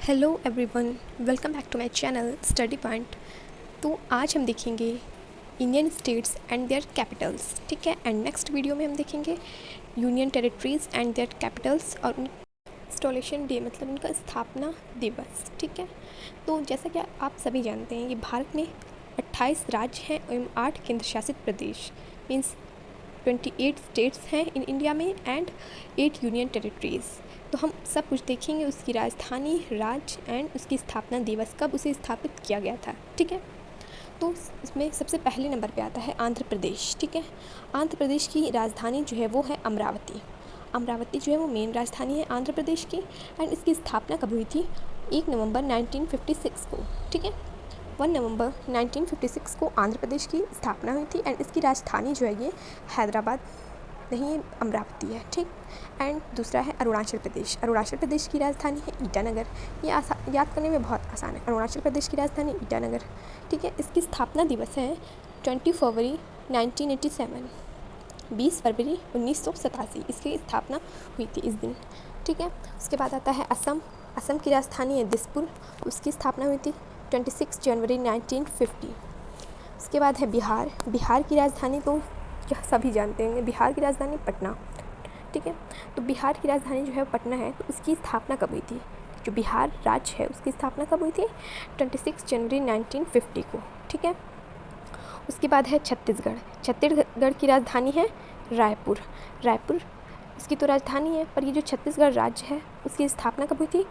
Hello everyone, welcome back to my channel study point. तो आज हम देखेंगे Indian states and their capitals, ठीक है। एंड नेक्स्ट वीडियो में हम देखेंगे union territories and their capitals और उन इंस्टॉलेशन डे मतलब उनका स्थापना दिवस, ठीक है। तो जैसा कि आप सभी जानते हैं कि भारत में 28 राज्य हैं एवं 8 केंद्र शासित प्रदेश मीन्स 28 स्टेट्स हैं इन इंडिया में एंड 8 यूनियन टेरिटरीज़। तो हम सब कुछ देखेंगे, उसकी राजधानी, राज्य एंड उसकी स्थापना दिवस, कब उसे स्थापित किया गया था, ठीक है। तो इसमें सबसे पहले नंबर पे आता है आंध्र प्रदेश, ठीक है। आंध्र प्रदेश की राजधानी जो है वो है अमरावती। अमरावती जो है वो मेन राजधानी है आंध्र प्रदेश की। एंड इसकी स्थापना कब हुई थी? 1 नवंबर 1956 को, ठीक है। 1 नवंबर 1956 को आंध्र प्रदेश की स्थापना हुई थी एंड इसकी राजधानी जो है ये हैदराबाद नहीं, ये अमरावती है, ठीक। एंड दूसरा है अरुणाचल प्रदेश। अरुणाचल प्रदेश की राजधानी है ईटानगर। ये याद करने में बहुत आसान है, अरुणाचल प्रदेश की राजधानी ईटानगर, ठीक है। इसकी स्थापना दिवस है 20 फरवरी 1987, 20 फरवरी 1987 इसकी स्थापना हुई थी इस दिन, ठीक है। उसके बाद आता है असम। असम की राजधानी है दिसपुर, उसकी स्थापना हुई थी 26 जनवरी 1950। उसके बाद है बिहार। बिहार की राजधानी तो सभी जानते होंगे, बिहार की राजधानी पटना, ठीक है। तो बिहार की राजधानी जो है पटना है, तो उसकी स्थापना कब हुई थी? जो बिहार राज्य है उसकी स्थापना कब हुई थी? 26 जनवरी 1950 को, ठीक है। उसके बाद है छत्तीसगढ़। छत्तीसगढ़ की राजधानी है रायपुर। रायपुर इसकी तो राजधानी है, पर ये जो छत्तीसगढ़ राज्य है उसकी स्थापना कब हुई थी?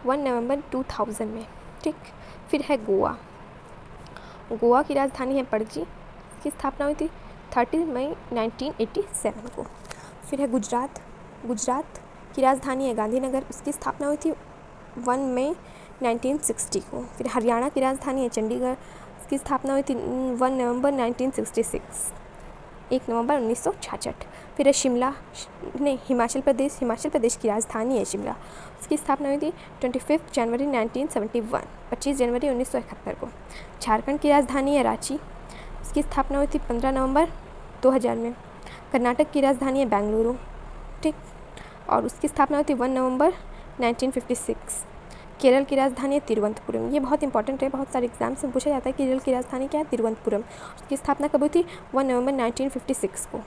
1 नवंबर 2000 में, ठीक। फिर है गोवा। गोवा की राजधानी है पणजी, इसकी स्थापना हुई थी 30 मई 1987 को। फिर है गुजरात। गुजरात की राजधानी है गांधीनगर, उसकी स्थापना हुई थी 1 मई 1960 को। फिर हरियाणा की राजधानी है चंडीगढ़, इसकी स्थापना हुई थी 1 नवंबर 1966, 1 नवंबर 1966। फिर है शिमला, नहीं, हिमाचल प्रदेश। हिमाचल प्रदेश की राजधानी है शिमला, उसकी स्थापना हुई थी 25 जनवरी 1971, 25 जनवरी 1971 को। झारखंड की राजधानी है रांची, इसकी स्थापना हुई थी 15 नवंबर 2000 में। कर्नाटक की राजधानी है बेंगलुरु, ठीक, और उसकी स्थापना हुई थी 1 नवंबर 1956। केरल की राजधानी है तिरुवनंतपुरम। ये बहुत इंपॉर्टेंट है, बहुत सारे एग्जाम्स में पूछा जाता है केरल की राजधानी क्या है? तिरुवनंतपुरम। उसकी स्थापना कब हुई थी? 1 नवंबर 1956 को।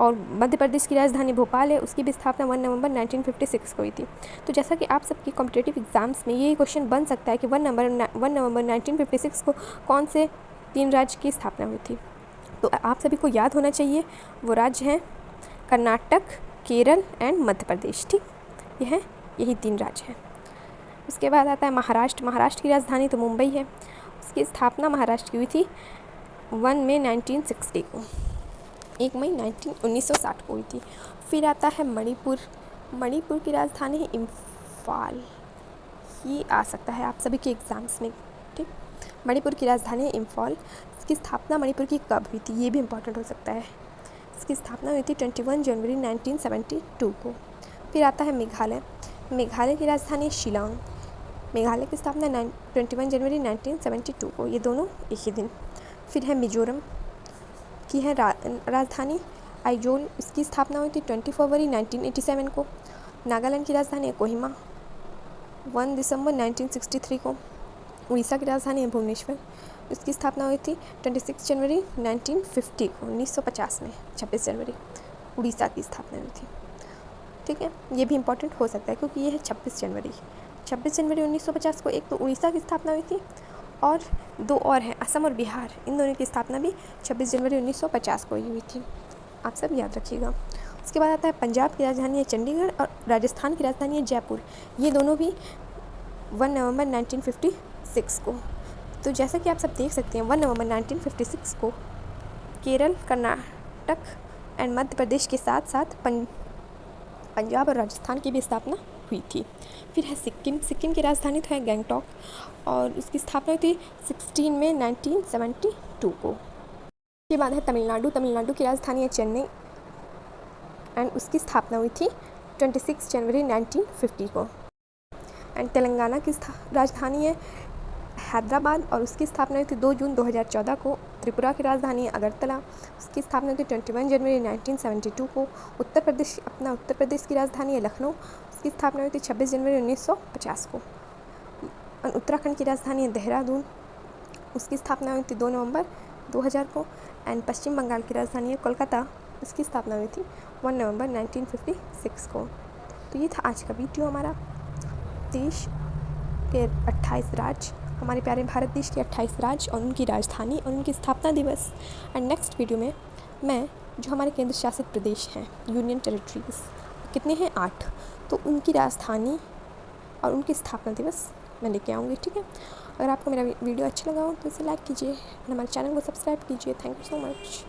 और मध्य प्रदेश की राजधानी भोपाल है, उसकी भी स्थापना 1 नवंबर 1956 को हुई थी। तो जैसा कि आप सबके कॉम्पिटेटिव एग्जाम्स में ये क्वेश्चन बन सकता है कि 1 नवंबर 1956 को कौन से 3 राज्य की स्थापना हुई थी? तो आप सभी को याद होना चाहिए, वो राज्य हैं कर्नाटक, केरल एंड मध्य प्रदेश, ठीक। यही 3 राज्य हैं। उसके बाद आता है महाराष्ट्र। महाराष्ट्र की राजधानी तो मुंबई है, उसकी स्थापना महाराष्ट्र की हुई थी 1 मई 1960 को, 1 मई 1960 को हुई थी। फिर आता है मणिपुर। मणिपुर की राजधानी है इम्फाल, ये आ सकता है आप सभी के एग्ज़ाम्स में, ठीक। मणिपुर की राजधानी है इम्फाल। इसकी स्थापना मणिपुर की कब हुई थी? ये भी इम्पॉर्टेंट हो सकता है। इसकी स्थापना हुई थी 21 जनवरी 1972 को। फिर आता है मेघालय। मेघालय की राजधानी है शिलांग। मेघालय की स्थापना 21 जनवरी 1972 को, ये दोनों एक ही दिन। फिर है मिजोरम की है राजधानी आइजोल, इसकी स्थापना हुई थी 20 फरवरी 1987 को। नागालैंड की राजधानी है कोहिमा, 1 दिसंबर 1963 को। उड़ीसा की राजधानी है भुवनेश्वर, इसकी स्थापना हुई थी 26 जनवरी 1950 को, 1950 में, 26 जनवरी उड़ीसा की स्थापना हुई थी, ठीक है। ये भी इम्पोर्टेंट हो सकता है क्योंकि ये है 26 जनवरी 1950 को। एक तो उड़ीसा की स्थापना हुई थी और 2 और हैं असम और बिहार, इन दोनों की स्थापना भी 26 जनवरी 1950 को ही हुई थी, आप सब याद रखिएगा। उसके बाद आता है पंजाब की राजधानी है चंडीगढ़ और राजस्थान की राजधानी है जयपुर, ये दोनों भी 1 नवंबर 1956 को। तो जैसा कि आप सब देख सकते हैं 1 नवंबर 1956 को केरल, कर्नाटक एंड मध्य प्रदेश के साथ साथ पंजाब और राजस्थान की भी स्थापना हुई थी। फिर है सिक्किम। सिक्किम की राजधानी तो है गंगटोक और उसकी स्थापना हुई थी 16 मई 1972 को। उसके बाद है तमिलनाडु। तमिलनाडु की राजधानी है चेन्नई एंड उसकी स्थापना हुई थी 26 जनवरी 1950 को। एंड तेलंगाना की राजधानी है हैदराबाद और उसकी स्थापना हुई थी 2 जून 2014 को। त्रिपुरा की राजधानी है अगरतला, उसकी स्थापना हुई थी 21 जनवरी 1972 को। उत्तर प्रदेश की राजधानी है लखनऊ, उसकी स्थापना हुई थी 26 जनवरी 1950 को। और उत्तराखंड की राजधानी है देहरादून, उसकी स्थापना हुई थी 2 नवंबर 2000 को। एंड पश्चिम बंगाल की राजधानी है कोलकाता, इसकी स्थापना हुई थी 1 नवंबर 1956 को। तो ये था आज का वीडियो हमारा देश के 28 राज्य, हमारे प्यारे भारत देश के 28 राज्य और उनकी राजधानी और उनकी स्थापना दिवस। एंड नेक्स्ट वीडियो में मैं जो हमारे केंद्र शासित प्रदेश हैं, यूनियन टेरिटरीज़ कितने हैं 8, तो उनकी राजधानी और उनकी स्थापना दिवस मैं लेके आऊँगी। ठीक है, अगर आपको मेरा वीडियो अच्छा लगा हो तो इसे लाइक कीजिए और हमारे चैनल को सब्सक्राइब कीजिए। Thank you so much.